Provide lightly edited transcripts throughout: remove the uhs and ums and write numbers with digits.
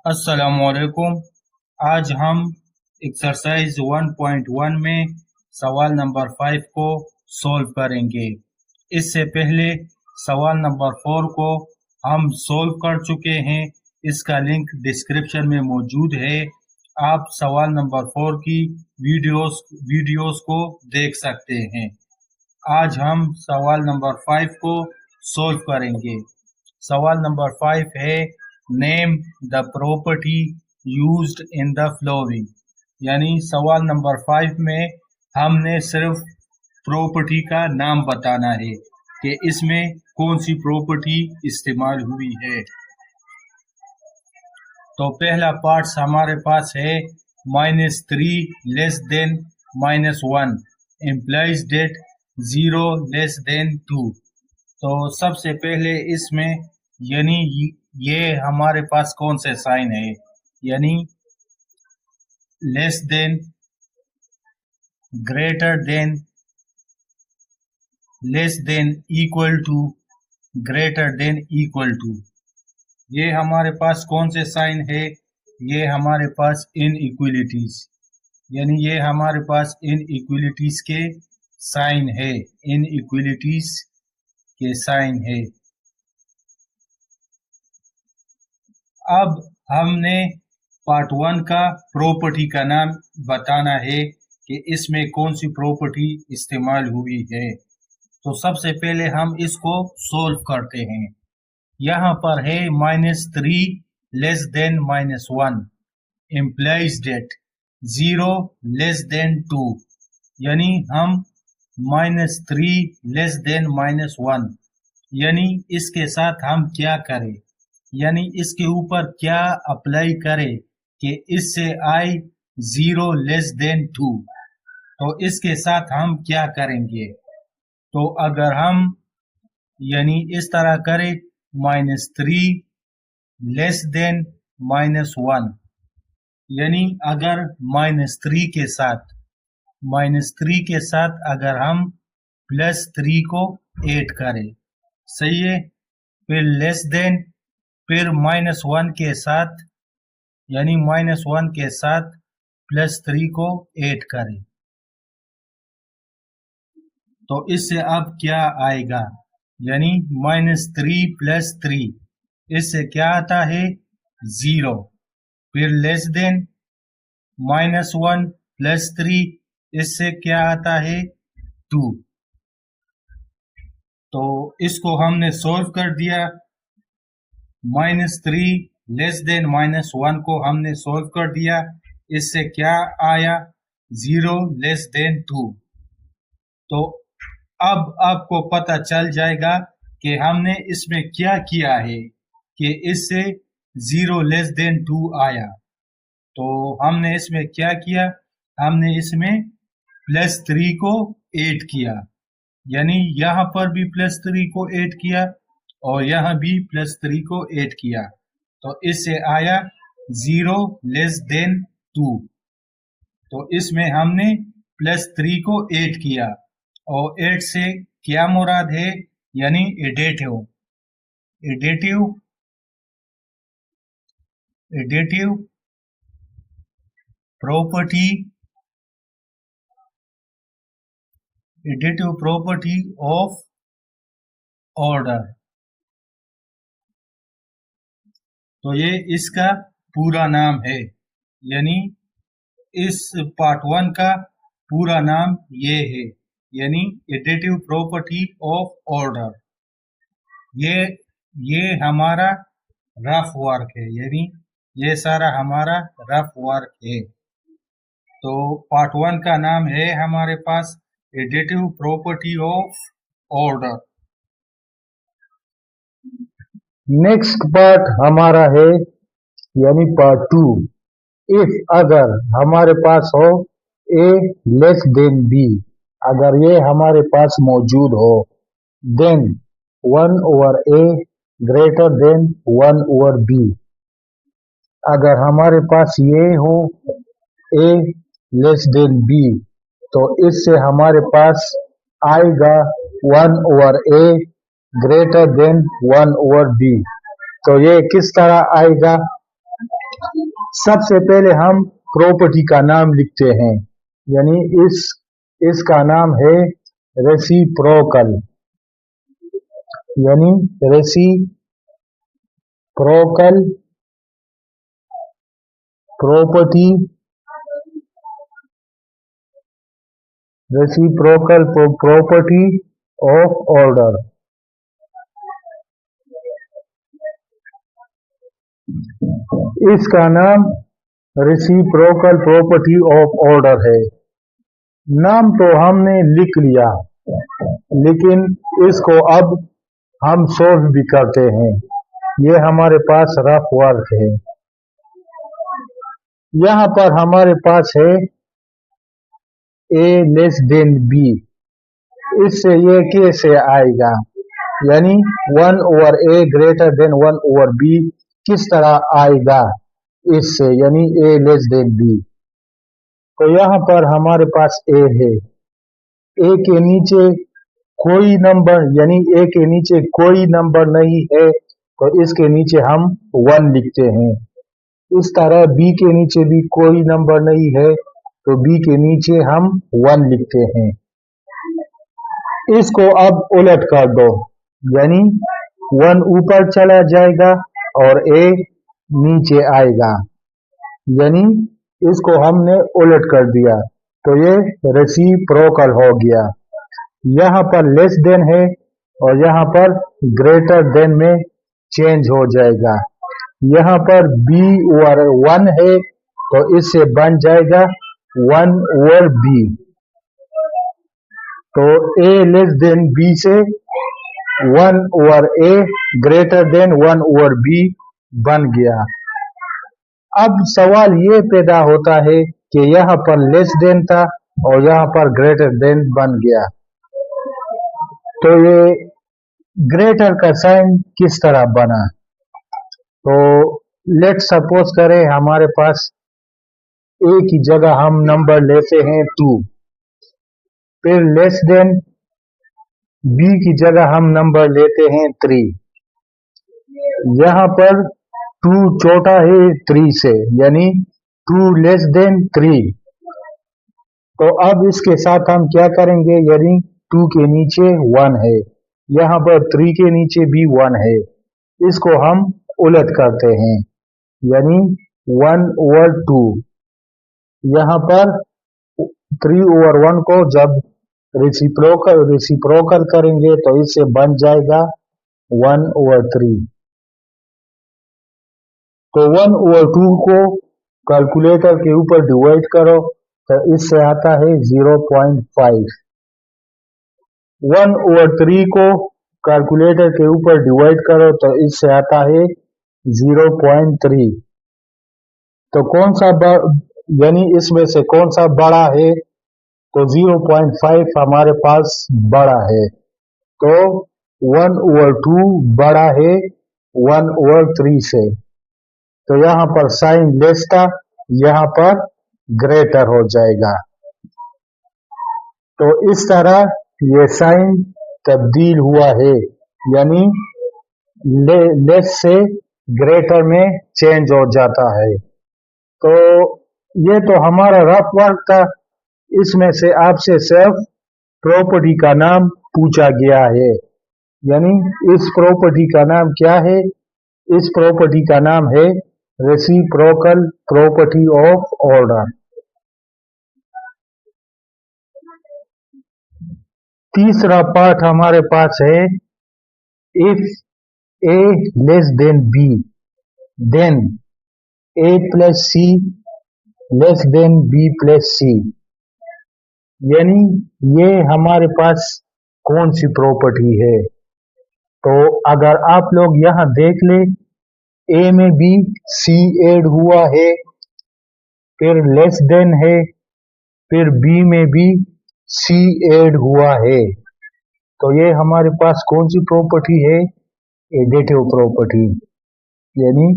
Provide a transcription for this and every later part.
अस्सलामुअलैकुम। आज हम एक्सरसाइज 1.1 में सवाल नंबर 5 को सॉल्व करेंगे। इससे पहले सवाल नंबर 4 को हम सॉल्व कर चुके हैं। इसका लिंक डिस्क्रिप्शन में मौजूद है। आप सवाल नंबर 4 की वीडियोस को देख सकते हैं। आज हम सवाल नंबर 5 को सॉल्व करेंगे। सवाल नंबर 5 है, name the property used in the flowing. यानी सवाल नंबर 5 में हमने सिर्फ प्रॉपर्टी का नाम बताना है कि इसमें कौन सी प्रॉपर्टी इस्तेमाल हुई है। तो पहला पार्ट हमारे पास है -3 less than -1 implies date 0 less than 2। तो सबसे पहले इसमें यानी ये हमारे पास कौन से साइन है, यानी less than, greater than, less than, equal to, greater than, equal to. ये हमारे पास कौन से साइन है? ये हमारे पास इनइक्वलिटीज, यानी ये हमारे पास इनइक्वलिटीज के साइन है, इनइक्वलिटीज के साइन है। अब हमने पार्ट 1 का प्रॉपर्टी का नाम बताना है कि इसमें कौन सी प्रॉपर्टी इस्तेमाल हुई है। तो सबसे पहले हम इसको सोल्व करते हैं। यहाँ पर है -3 less than -1 implies date 0 less than 2। यानी हम -3 लेस देन -1 यानी इसके साथ हम क्या करें, यानी इसके ऊपर क्या अप्लाई करें कि इससे आए 0 लेस देन 2। तो इसके साथ हम क्या करेंगे? तो अगर हम यानी इस तरह करें -3 लेस देन -1, यानी अगर -3 के साथ अगर हम +3 को ऐड करें, सही है। फिर लेस देन, फिर -1 के साथ, यानी -1 के साथ +3 को ऐड करें। तो इससे अब क्या आएगा, यानी -3 + 3, इससे क्या आता है 0। फिर लेस देन, -1 + 3, इससे क्या आता है 2। तो इसको हमने सोल्व कर दिया। -3 लेस देन -1 को हमने सोल्व कर दिया। इससे क्या आया 0 लेस देन 2। तो अब आपको पता चल जाएगा कि हमने इसमें क्या किया है कि इससे 0 लेस देन 2 आया। तो हमने इसमें क्या किया, हमने इसमें +3 को ऐड किया, यानी यहाँ पर भी +3 को ऐड किया और यहाँ भी +3 को ऐड किया। तो इससे आया 0 लेस देन 2। तो इसमें हमने +3 को ऐड किया और ऐड से क्या मुराद है, यानी एडेटिव प्रॉपर्टी ऑफ ऑर्डर। तो ये इसका पूरा नाम है, यानी इस पार्ट 1 का पूरा नाम ये है, यानी एडिटिव प्रॉपर्टी ऑफ ऑर्डर। ये हमारा रफ वर्क है, यानी ये सारा हमारा रफ वर्क है। तो पार्ट 1 का नाम है हमारे पास additive property of order. Next part हमारा है यानी पार्ट 2। इफ अगर हमारे पास हो a लेस देन b, अगर ये हमारे पास मौजूद हो, then 1/a greater than 1/b। अगर हमारे पास ये हो a लेस देन b, तो इससे हमारे पास आएगा 1/a ग्रेटर देन 1/b। तो ये किस तरह आएगा, सबसे पहले हम प्रॉपर्टी का नाम लिखते हैं, यानी इसका नाम है रेसिप्रोकल, यानी reciprocal property, reciprocal property of order. इसका नाम रेसिप्रोकल प्रॉपर्टी ऑफ ऑर्डर है। नाम तो हमने लिख लिया, लेकिन इसको अब हम सोल्व भी करते हैं। ये हमारे पास रफ वर्क है। यहाँ पर हमारे पास है a लेस देन b। इससे ये कैसे आएगा, यानी 1/a ग्रेटर देन 1/b किस तरह आएगा इससे, यानी a लेस देन b। तो यहाँ पर हमारे पास a है, a के नीचे कोई नंबर, यानी a के नीचे कोई नंबर नहीं है, तो इसके नीचे हम 1 लिखते हैं। इस तरह b के नीचे भी कोई नंबर नहीं है, तो b के नीचे हम 1 लिखते हैं। इसको अब उलट कर दो, यानी 1 ऊपर चला जाएगा और a नीचे आएगा, यानी इसको हमने उलट कर दिया, तो ये रेसिप्रोकल हो गया। यहाँ पर लेस देन है और यहाँ पर ग्रेटर देन में चेंज हो जाएगा। यहाँ पर b और 1 है, तो इससे बन जाएगा 1/b। तो a लेस देन b से 1/a ग्रेटर देन 1/b बन गया। अब सवाल ये पैदा होता है कि यहाँ पर लेस देन था और यहाँ पर ग्रेटर देन बन गया, तो ये ग्रेटर का साइन किस तरह बना। तो लेट सपोज करें हमारे पास a की जगह हम नंबर लेते हैं 2, फिर लेस देन b की जगह हम नंबर लेते हैं 3। यहाँ पर 2 छोटा है 3 से, यानी 2 लेस देन 3। तो अब इसके साथ हम क्या करेंगे, यानी 2 के नीचे 1 है, यहाँ पर 3 के नीचे भी 1 है, इसको हम उलट करते हैं, यानी 1/2। यहाँ पर 3/1 को जब रेसिप्रोकल करेंगे तो इससे बन जाएगा 1/3। तो 1/2 को कैलकुलेटर के ऊपर डिवाइड करो तो इससे आता है 0.5। 1/3 को कैलकुलेटर के ऊपर डिवाइड करो तो इससे आता है 0.3। तो कौन सा यानी इसमें से कौन सा बड़ा है, तो 0.5 हमारे पास बड़ा है, तो 1/2 बड़ा है 1/3 से। तो यहाँ पर साइन लेस था, यहाँ पर ग्रेटर हो जाएगा। तो इस तरह ये साइन तब्दील हुआ है, यानी लेस से ग्रेटर में चेंज हो जाता है। तो ये तो हमारा रफ वर्क था। इसमें से आपसे सिर्फ प्रॉपर्टी का नाम पूछा गया है, यानी इस प्रॉपर्टी का नाम क्या है। इस प्रॉपर्टी का नाम है रेसिप्रोकल प्रॉपर्टी ऑफ ऑर्डर। तीसरा पार्ट हमारे पास है if a less than b then a plus c less than b plus c, यानी ये हमारे पास कौन सी प्रॉपर्टी है। तो अगर आप लोग यहाँ देख ले, a में भी c ऐड हुआ है, फिर लेस देन है, फिर b में भी c ऐड हुआ है, तो ये हमारे पास कौन सी प्रॉपर्टी है, एडिटिव प्रॉपर्टी, यानी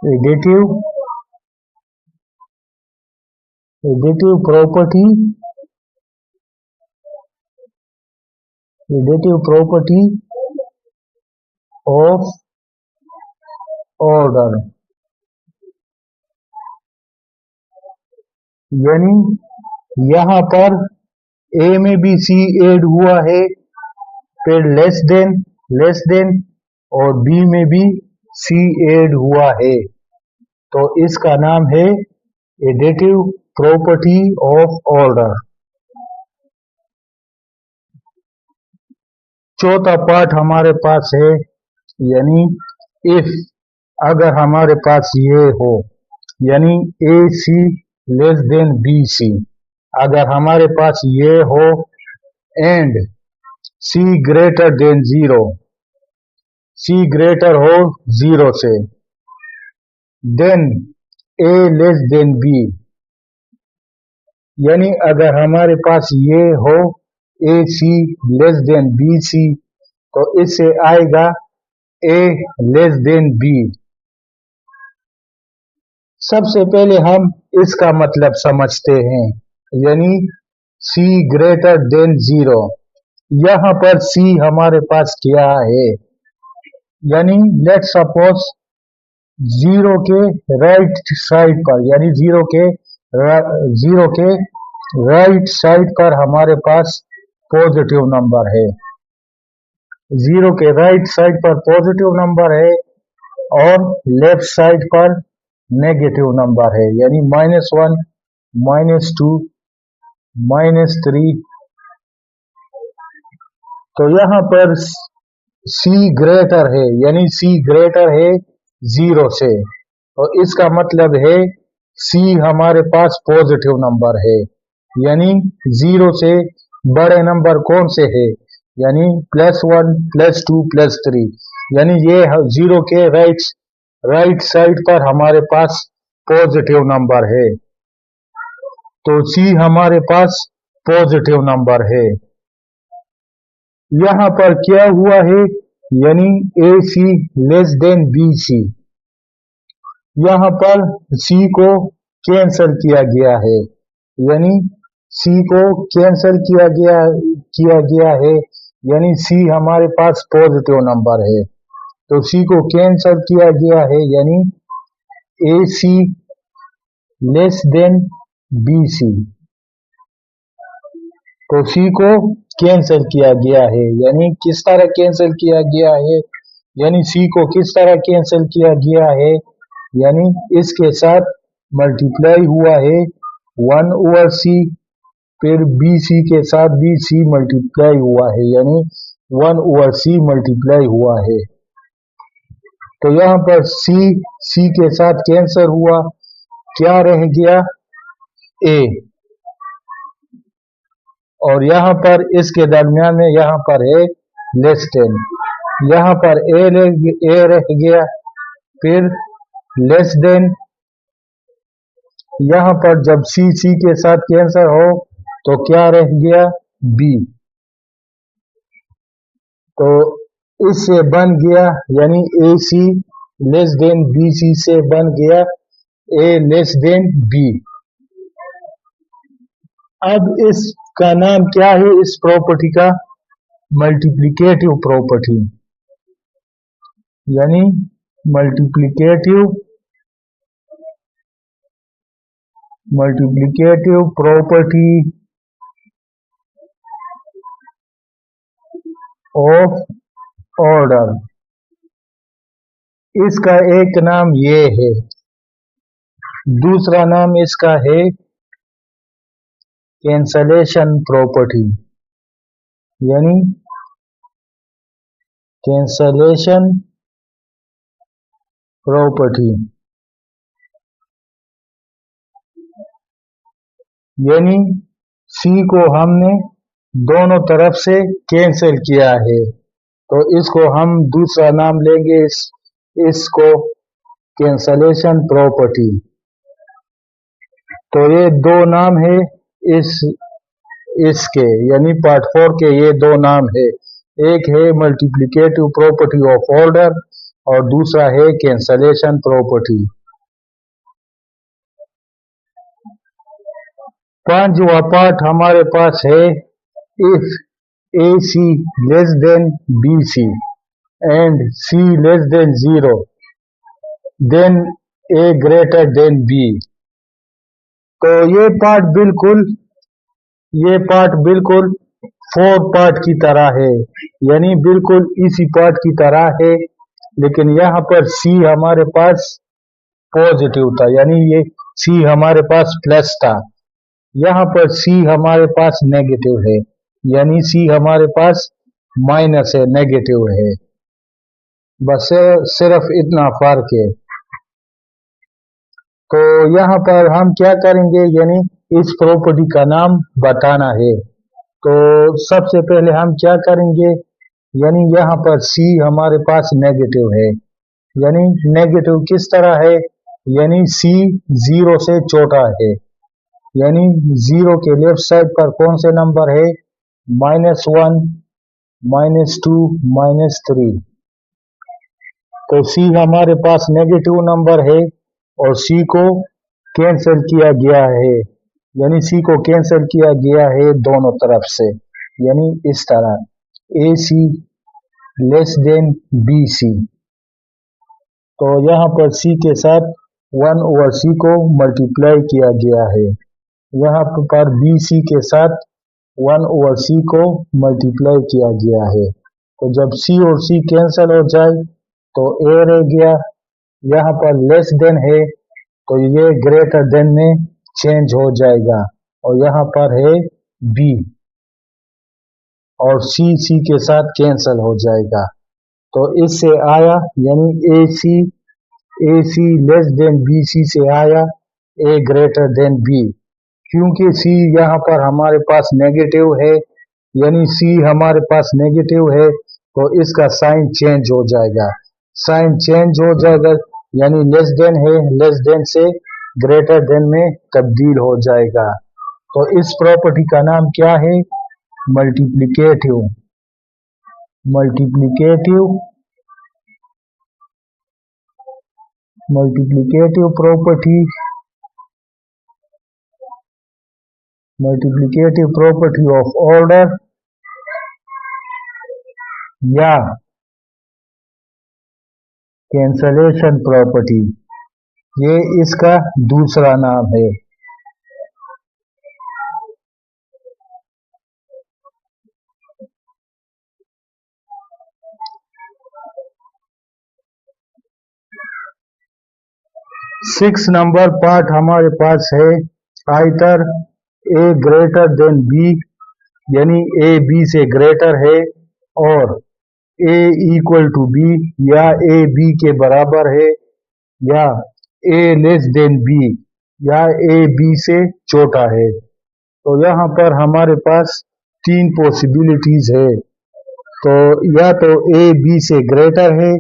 एडिटिव प्रॉपर्टी ऑफ ऑर्डर। यानी यहाँ पर ए में भी सी ऐड हुआ है, फिर लेस देन और बी में भी सी ऐड हुआ है, तो इसका नाम है एडिटिव प्रॉपर्टी ऑफ ऑर्डर। चौथा पार्ट हमारे पास है, यानी इफ, अगर हमारे पास ये हो, यानी A C less than B C, अगर हमारे पास ये हो and C greater than zero, C greater हो जीरो से, then A less than B, यानी अगर हमारे पास ये हो A C less than B C, तो इससे आएगा ए लेस देन बी। सबसे पहले हम इसका मतलब समझते हैं, यानी सी ग्रेटर देन जीरो। यहाँ पर सी हमारे पास क्या है, यानी लेट सपोज जीरो के राइट साइड पर, यानी जीरो के राइट साइड पर हमारे पास पॉजिटिव नंबर है, जीरो के राइट साइड पर पॉजिटिव नंबर है और लेफ्ट साइड पर नेगेटिव नंबर है, यानी -1, -2, -3। तो यहाँ पर सी ग्रेटर है, यानी सी ग्रेटर है जीरो से, तो इसका मतलब है सी हमारे पास पॉजिटिव नंबर है, यानी जीरो से बड़े नंबर कौन से है, यानी +1, +2, +3, यानी ये जीरो के राइट साइड पर हमारे पास पॉजिटिव नंबर है, तो सी हमारे पास पॉजिटिव नंबर है। यहाँ पर क्या हुआ है, यानी A C less than B C, यहाँ पर सी को कैंसिल किया गया है, यानी सी को कैंसिल किया गया है, यानी सी हमारे पास पॉजिटिव नंबर है, तो सी को कैंसिल किया गया है, यानी A C less than B C, तो सी को कैंसिल किया गया है। यानी किस तरह कैंसिल किया गया है, यानी सी को किस तरह कैंसिल किया गया है, यानी इसके साथ मल्टीप्लाई हुआ है 1/c, फिर बी सी के साथ भी सी मल्टीप्लाई हुआ है, यानी 1/c मल्टीप्लाई हुआ है, तो यहाँ पर सी के साथ कैंसिल हुआ, क्या रह गया, ए, और यहाँ पर इसके दरमियान में यहाँ पर है लेस देन, यहाँ पर ए रह गया, फिर लेस देन, यहाँ पर जब सी के साथ कैंसिल हो तो क्या रह गया, बी, तो इससे बन गया, यानी A C less than B C से बन गया ए लेस देन बी। अब इसका नाम क्या है, इस प्रॉपर्टी का, मल्टीप्लिकेटिव प्रॉपर्टी, यानी मल्टीप्लिकेटिव प्रॉपर्टी ऑफ ऑर्डर। इसका एक नाम ये है, दूसरा नाम इसका है कैंसलेशन प्रॉपर्टी, यानी कैंसलेशन प्रॉपर्टी, यानी सी को हमने दोनों तरफ से कैंसिल किया है, तो इसको हम दूसरा नाम लेंगे, इसको कैंसलेशन प्रॉपर्टी। तो ये दो नाम है इसके, यानी पार्ट 4 के ये दो नाम है, एक है मल्टीप्लिकेटिव प्रॉपर्टी ऑफ ऑर्डर और दूसरा है कैंसलेशन प्रॉपर्टी। पांचवा पार्ट हमारे पास है, if a C less than B c and c less than zero, then a greater than b. तो ये पार्ट बिल्कुल 4 पार्ट की तरह है, यानी बिल्कुल इसी पार्ट की तरह है, लेकिन यहाँ पर सी हमारे पास पॉजिटिव था, यानी ये सी हमारे पास प्लस था। यहाँ पर सी हमारे पास नेगेटिव है, यानी सी हमारे पास माइनस है, नेगेटिव है। बस सिर्फ इतना फर्क है। तो यहाँ पर हम क्या करेंगे, यानी इस प्रॉपर्टी का नाम बताना है। तो सबसे पहले हम क्या करेंगे, यानी यहाँ पर सी हमारे पास नेगेटिव है, यानी नेगेटिव किस तरह है, यानी सी 0 से छोटा है, यानी 0 के लेफ्ट साइड पर कौन से नंबर है, -1, -2, -3। तो सी हमारे पास नेगेटिव नंबर है और सी को कैंसिल किया गया है, यानी सी को कैंसिल किया गया है दोनों तरफ से, यानी इस तरह ए सी लेस देन बी सी। तो यहाँ पर सी के साथ 1/c को मल्टीप्लाई किया गया है, यहाँ पर बी सी के साथ 1/c को मल्टीप्लाई किया गया है। तो जब सी और सी कैंसिल हो जाए तो ए रह गया, यहाँ पर लेस देन है तो ये ग्रेटर देन में चेंज हो जाएगा, और यहाँ पर है बी, और सी सी के साथ कैंसिल हो जाएगा। तो इससे आया, यानी A C less than B C से आया ए ग्रेटर देन बी। क्योंकि सी यहाँ पर हमारे पास नेगेटिव है, यानी सी हमारे पास नेगेटिव है, तो इसका साइन चेंज हो जाएगा, साइन चेंज हो जाएगा, यानी लेस देन है, लेस देन से ग्रेटर देन में तब्दील हो जाएगा। तो इस प्रॉपर्टी का नाम क्या है, मल्टीप्लिकेटिव प्रॉपर्टी ऑफ ऑर्डर या कैंसलेशन प्रॉपर्टी, ये इसका दूसरा नाम है। सिक्स नंबर पार्ट हमारे पास है आइदर ए ग्रेटर देन बी, यानी ए बी से ग्रेटर है, और ए इक्वल टू बी, या ए बी के बराबर है, या ए लेस देन बी, या ए बी से छोटा है। तो यहाँ पर हमारे पास 3 पॉसिबिलिटीज है। तो या तो ए बी से ग्रेटर है,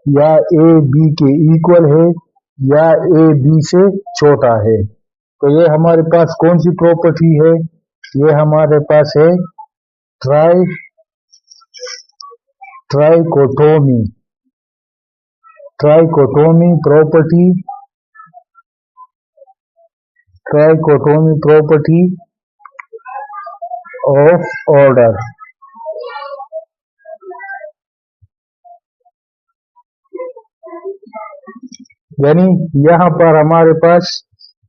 या ए बी के इक्वल है, या ए बी से छोटा है। तो ये हमारे पास कौन सी प्रॉपर्टी है, ये हमारे पास है ट्राइकोटोमी प्रॉपर्टी ऑफ ऑर्डर। यानी यहाँ पर हमारे पास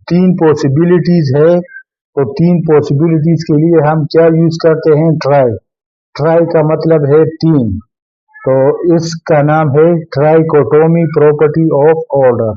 3 पॉसिबिलिटीज है, तो 3 पॉसिबिलिटीज के लिए हम क्या यूज करते हैं, ट्राई का मतलब है 3, तो इसका नाम है ट्राइकोटोमी प्रॉपर्टी ऑफ ऑर्डर।